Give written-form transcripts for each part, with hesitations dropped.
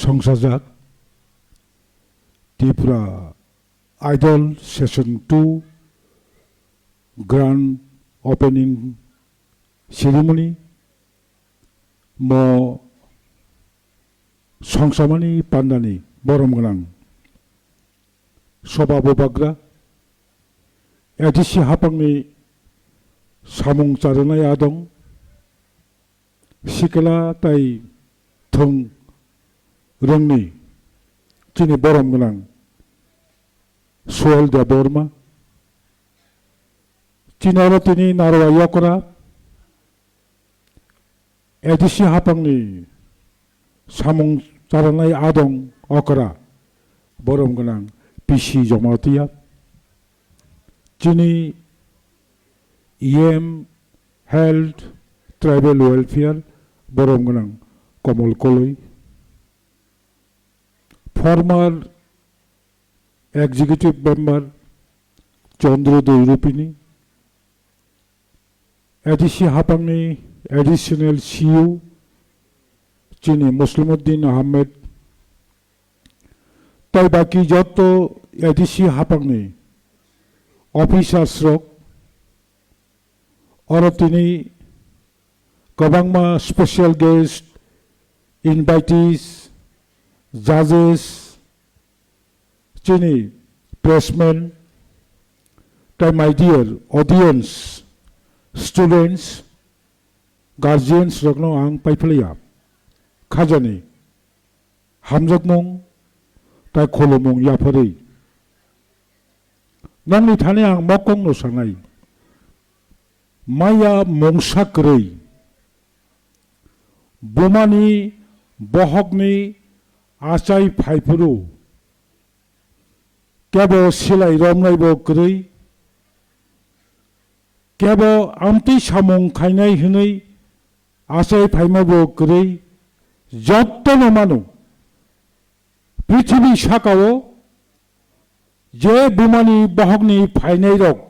성사작 Tripura Idol Session 2 Grand Opening Ceremony mo 성사만이 판단이 모름그랑 소바보바그라 에디시 하방니 사몽짜르나 야동 시kel라 따이 텅 렁니 진이 모름그랑 수월대 보르마 진어로티니 나라와 요코라 에디시 하방니 사몽짜르나의 아동 어거라 모름그랑 비시 조마티야 진이 EM Health Tribal Welfare 모름그랑 꼬물꼴로이 former executive member Chandra Europini ADC हापांगनी additional CEO चीनी मुस्लिमुद्दीन अहमद ताई बाकी जत्तो ADC हापांगनी officers रक और तिनी गोबांमा special guest invitees जजेस चीनी प्रेसमैन ताई my dear audience students, guardians rokno ang paipalaya khajani hamjakmong tai kholomong yapari nangni thane ang mokong no sangai maya mongsa krei bomani bohokni achai phaipuru kebo silai romnai bo krei केबो आमती सामों खाइनाय हनै आसाय फाइमाबो गरै जत्तन मानु पृथ्वी साकाओ जे बुमानि बहगनि फाइनाय रक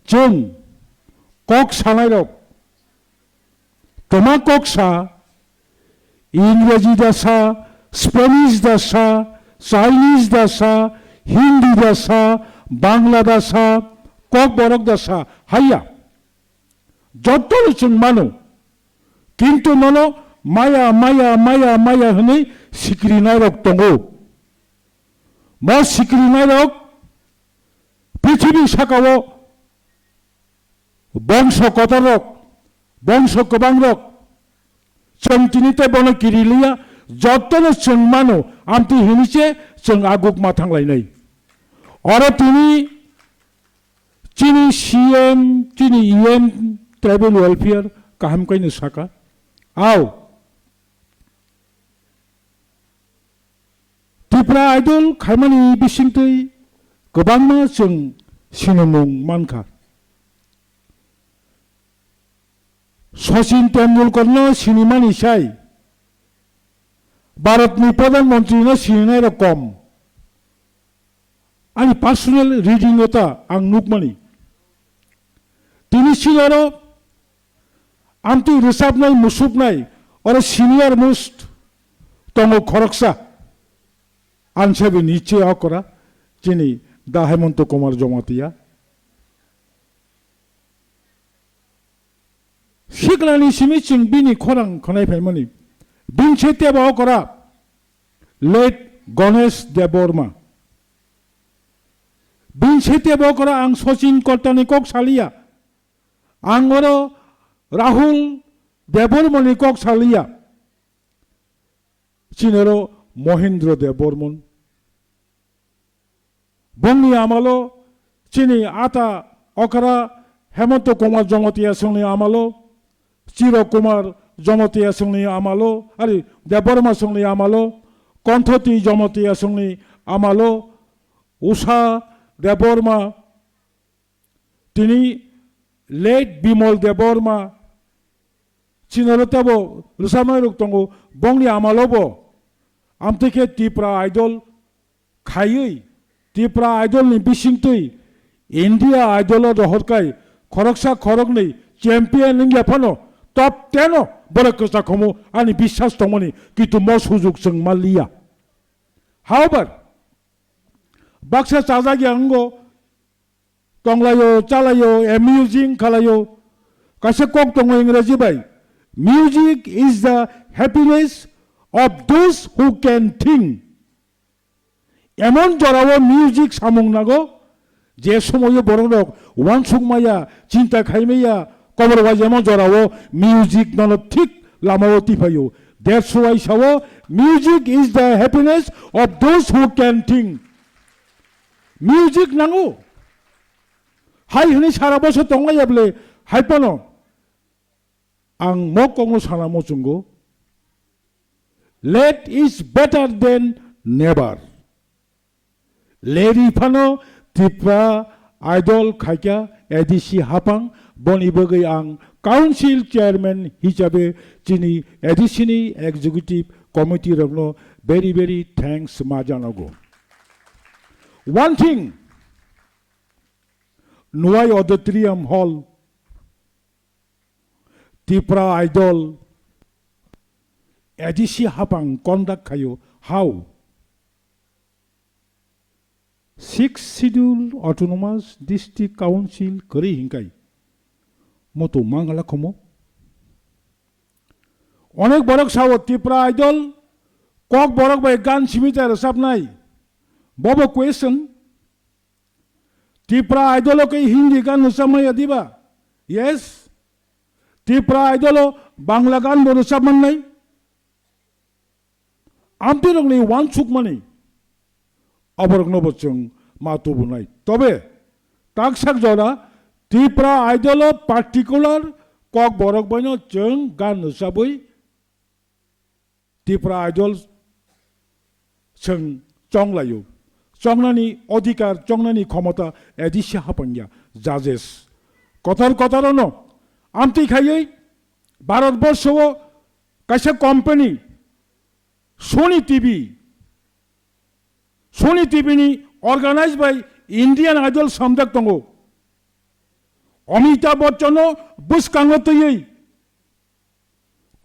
जों कक सानाय रक तमा ककसा इंग्रेजी दासा स्पेनिश दासा चाइनीज दासा हिंदी दासा बांग्ला दासा कक बरक दासा हाइया जत्तल जों मानो किन्तु ननो माया माया माया माया हनै सिक्रिनाय रक दङ मा सिक्रिनाय रक पृथ्वी साकाओ बंश कत रक बंश गोबां रक जों तिनिते बनो किरिलिया जत्तल जों मानो आमति हिनिचे जों आगुक मा थांलायनाय आरो तिनि चीनी CM चीनी EM ट्राइबल वेलफेयर कहम कहीं साका आओ त्रिपुरा आइडल खाइमानि बिसिंतै गोबांनो जों सिनामुं मानखा सचिन तेंदुलकरनो सिनेमानि साय भारतनि प्रधानमंत्रीनो सिनाय रकम आंनि पार्सनेल रिडिं एटा आं नुकमानि तिनी सिगारो आमती रोजाबनाय मुसुबनाय और सिनियर मोस्ट दङ खरकसा आनसेबो निश्चय अकरा जिनि दा हेमंत कुमार जमातिया सिगलानि सिमि जों बिनि खरां खोनायफायमानि बिनसे तेबा अकरा लेट गणेश देबबर्मा बिनसे तेबा अकरा आं सचिन कल्तानि कक सालिया आंगरो राहुल देबबर्मनि कक सालिया चिनेरो महेंद्र देबबर्मन बंनि आमालो चिनी आता अकरा हेमंत कुमार जमातिया संनि आमालो चिर कुमार जमातिया संनि आमालो अरे देबबर्मा संनि आमालो कन्थति जमातिया संनि आमालो उषा देबबर्मा तिनी लेट बिमल देबबर्मा चिनरो तेबो रुसामाय रुक दङ बंनि आमालोबो आमतेके त्रिपुरा आइडल खायै त्रिपुरा आइडलनि बिसिंतै इंडिया आइडल दहरखाय खरकसा खरकनै चेम्पियन इंगियाफानो top 10 borok komo ani biswas tongmani kitu mo sujug seng malia. However, baksa chajagi ango tonglayo chalayo amusing khalayo kaise kok tongo इंग्रजी bai. Music is the happiness of those who can think. এমন জড়াও music সামং নাগো যে সময়ে বড় লোক one সুকমায়া চিন্তা খাইমেয়া কবর বাজ এমন জড়াও মিউজিক নন ঠিক লামাও টিফাইও দ্যাটস ওয়াই সাও music is the happiness of those who can think music নাগো হাই হনি সারা বছর তংলাইয়াবলে হাইপনো আং মকংনো সানা মচুঙ্গো let is better than never. Leri Pano, Tipra, Idol Kaka, Edisi Hapang, Boni Bogai Ang, Council Chairman Hijabe, Chini, Edisini, Executive Committee Ragno, very, very thanks Majanago. One thing, Nuai Auditorium Hall, Tipra Idol, Edisi Hapang, conduct Kayo, how? 6 Schedule Autonomous District Council Kari Hinkai Moto Mangala Komo Onek Borok Sawo Tipra Idol Kok Borok by Gan Simiter Sapnai Bobo question Tipra Idol ke Hindi Gan Samaya Diba Yes Tipra Idol Bangla Gan Bono Samanai Amtirongni one chuk money অবরক নবচং মাতুবু নাই তবে তাকসাক জরা Tripura idol particular cock বরক বইন চং গান হিসাबै Tripura idol চং চংলায়ু চংনানি অধিকার চংনানি ক্ষমতা এদিশে হাপাঙ্গিয়া জাজেস কথার ন আমতি খাইयै ভারতবর্ষ কাইসা company Sony TV ni organized by Indian Idol Samdak Tongo. Amitabh Bachchan Bush Kangotoyi.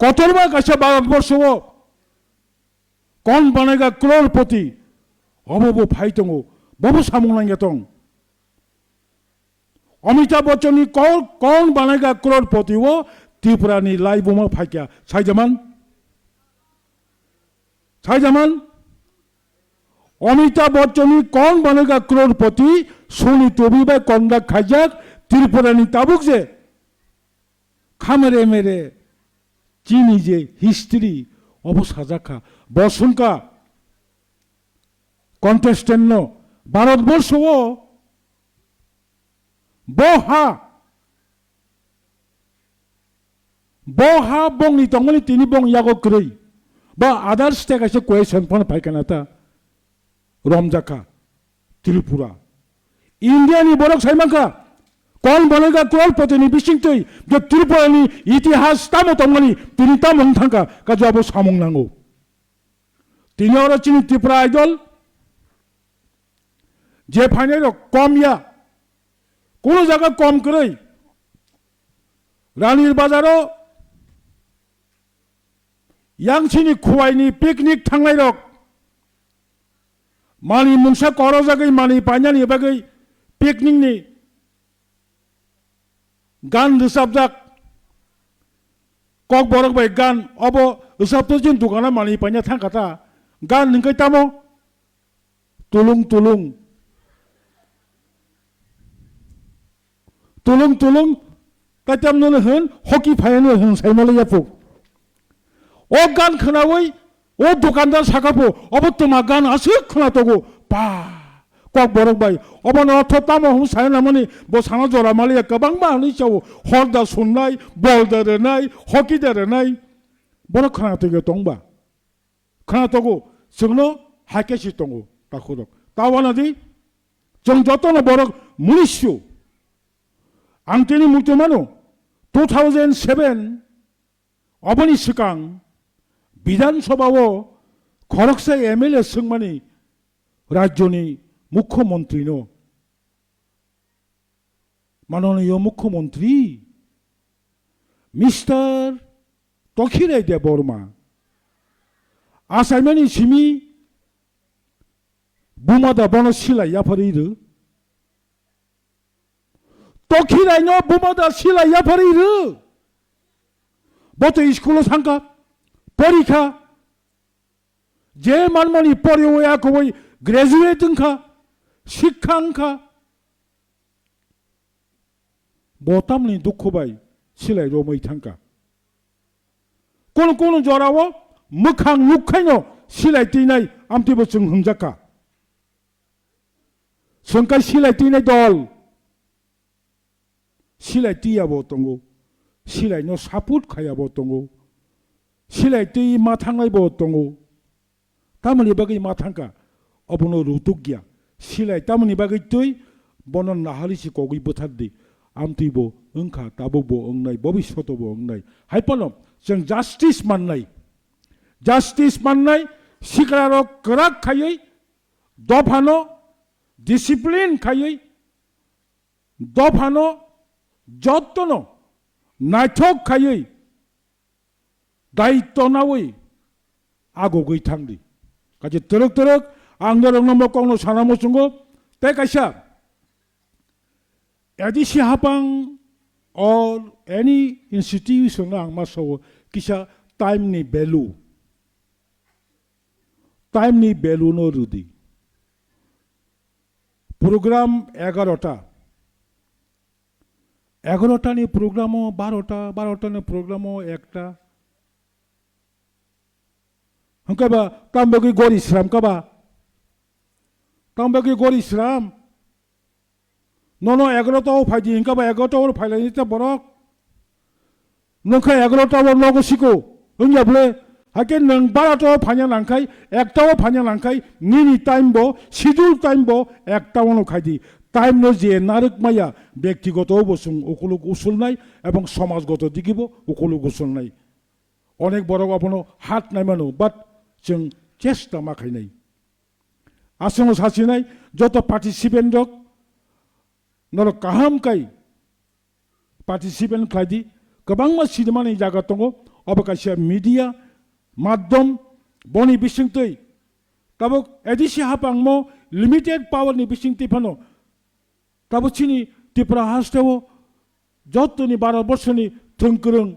Kotorba Kasha Bharatbharsho Kon banega crorepati. Obobo Phaitongo. Bobo Samunangatong. Amitabh Bachchan ni kon banega crorepati wo Tripura ni live boma phaikya. Saijaman Amitabh Bachchan কোন Banega ক্রোড়পতি Sony তবি বা কন্ডা খাইজাক ত্রিপুরানি তাবুক যে খামেরে মেরে চিনি যে history অবসাজাখা বসুনকা contestant Bharatvarsha বহা বংনি তংমনি তিনি বং ইয়াগো ক্রই বা others take আছে কোয়েশন ফোন পাইকানাতা রমজাকা ত্রিপুরা ইন্ডিয়ানি বরক সাইমাকা কোন বনেগা ক্রোড়পতিনি বিসিংতই যে ত্রিপুরানি ইতিহাস তামো তংমনি তিনি তামং থাকা কাজাবো সামং নাঙ্গো তিনি ওরা চিনি ত্রিপুরা আইডল যে ফাইনাল কম ইয়া কোন জায়গা কম করে রানীর বাজারও ইয়াংচিনি খুয়াইনি পিকনিক থাংনাই রক মানি মুংসা করো জায়গায় মানি পাইনানি বাগৈ পিকনিকনি গান রোজাবজাক কক বরক বাই গান অব রোজাবতো जों দোকানা মানি পাইনা থাকাতা গান নংkai তামো তুলুং তুলুং তুলুং তুলুং তাইতামনো হোন হকি ফায়ানো হোন সাইমালে याफु ও গান খনাওই ও দোকানদার সাকাপো অবতমা গান আসে খনাতগো পা কক বরক বাই অবন অর্থ তামো হুম সাইনামনি বসানা জরা মালিয়া गोबां माहनि चाव हरदा सुननाय बल दारेनाय हकी दारेनाय बरक खनातगो तंबा खनातगो जोंनो हाइकेसि तंगो ताखुरक तावानादि जों जतनो बरक मुनिसु आंतिनि मुक्तमानो 2007 अबनि सिगां বিধানসভাও খড়গসা এমএলএ সংমানি রাজ্যনি মুখ্যমন্ত্রী মাননীয় মুখ্যমন্ত্রী 미스터 도키레데 보르마 아사이만이 심이 무마다 번호 실라 야파리르 도키라이노 무마다 실라 야파리르 보통 স্কুলে 상가 পরীক্ষা যে মানমনি পড়ে ওয়া কই গ্রাজুয়েট খা শিক্ষাঙ্কা বতামনি দুঃখবাই সিলাই রমই থাঙ্কা কোন কোন জরাও মুখাং লুখাইনো সিলাই তিনাই আমতিবো जों हमजाका संका सिलाय तिनाय दल सिलाय तियाबो दंगो सिलायनो सापुट खायाबो दंगो सिलाय ति मा थांनायबो दंगो तामनि बागै मा थांका अबनो रुतुक गया सिलाय तामनि बागै तै बनन नाहालिसि कगै बोथारदि आमतिबो ओंखा ताबोबो ओंनाय भबिष्यतबो ओंनाय हायपनो जों जास्टिस माननाय सिक्रारो कराक खायै दफानो डिसिप्लिन खायै दफानो जत्तनो नायथक खायै दायित्व नावै आगो गैथांदि काजे तरक तरक आंनो रोंनामो कंनो सानामो संगो ते कायसा एदिसि हापां or any institution ang maso kisa time ni value no rudi program 11টা ni program 12টা ni program একটা hangkaba tambagi gori islam kaba tambagi gori islam nono 11টাও ফাইদি hangkaba 11টাও ফাইলানি ta borok nongka 11টাও logo siko hingya bole hake nang 12টাও ফাইনা nangkai একটাও ফাইনা nangkai nini time bo schedule time bo একটাও no খাইদি time no যে নারক মায়া ব্যক্তিগত বসুং ওকুলো উসুল নাই এবং সমাজগত দিকিব ওকুলো উসুল নাই অনেক বড় আপনো হাত নাই মানো বাট जों চেষ্টা মাখাই নাই আসলে সাসি নাই যত পার্টিসিপেন্ট রক नर काहाम काई पार्टिसिपेंट खादी गोबां मा सिनेमानि जागा दङ अब कायसे मीडिया माध्यम बनि बिसिंतै ताबो एदिसि हापांमो लिमिटेड पावर नि बिसिंतै फानो ताबो चिनि तिप्रा हास्टेव जत्तनि 12 बर्षनि थंकरं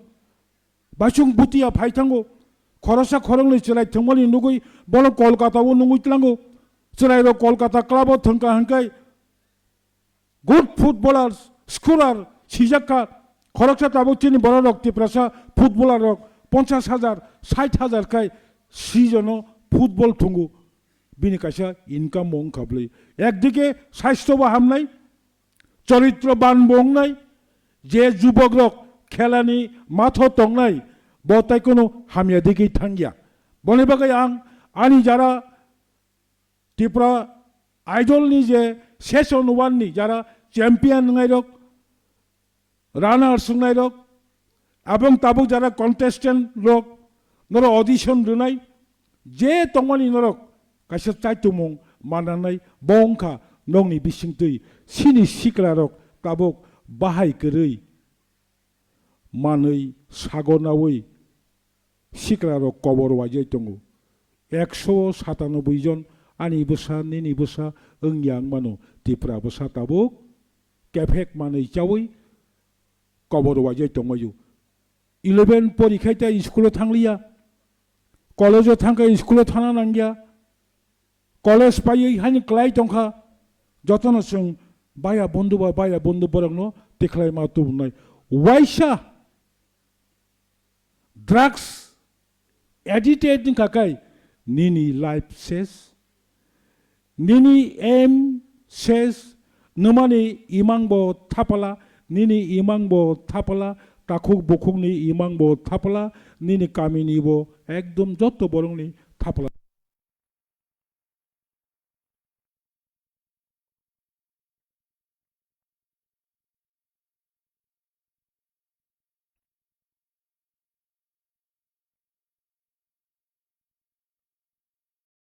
बासुं बुतिया फाइथांगो खरसा खरंनि चलाय थंमनि नुगै बल कलकाताव नुगैतलांगो चलायरो Kolkata क्लाबो thangka हांकाय good footballers, scorer, 시작가 খরচা তাবুচিনি বড় রক্তি প্রেসা ফুটবলার রক 50,000 60,000 কাই সিজন ফুটবল থুঙ্গু বিনি কাইসা ইনকাম মং খাবলি একদিকে স্বাস্থ্য হামনাই চরিত্রবান বংনাই যে যুবক রক খেলানি মাথো তংনাই বতাই কোনো হামিয়া দিকেই থাঙ্গিয়া বনে বাগাই আনি যারা ত্রিপুরা আইডলনি যে সেশন 1 नि যারা চ্যাম্পিয়ন নাইরক রানার্স নাইরক এবং তাবুক যারা কন্টেস্টেন্ট রক নর অডিশন রনাই যে তংমানি নরক কাইসা চাইতুমং মানানাই বংখা নংनि बिसिंतै सिनि सिक्रा रक ताबुक बाहाय गरै मानै सागनावै सिक्रा रक कबर वाजै दंगो 197 जन ani besa nini besa engyang mano tipra besa tabuk kefek manai chawi kobor wajai tongmayu 11 porikhaita school thanglia college thangka school thana nangya college pai hani klai tongkha jotono sung baya bondu borangno tiklai ma tu nai waisha drugs addicted kakai nini life says Nini M says Numani imangbo tapala Nini imangbo tapala Takuk bokung ni imangbo tapala Nini kamini bo ekdom jotto borong ni tapala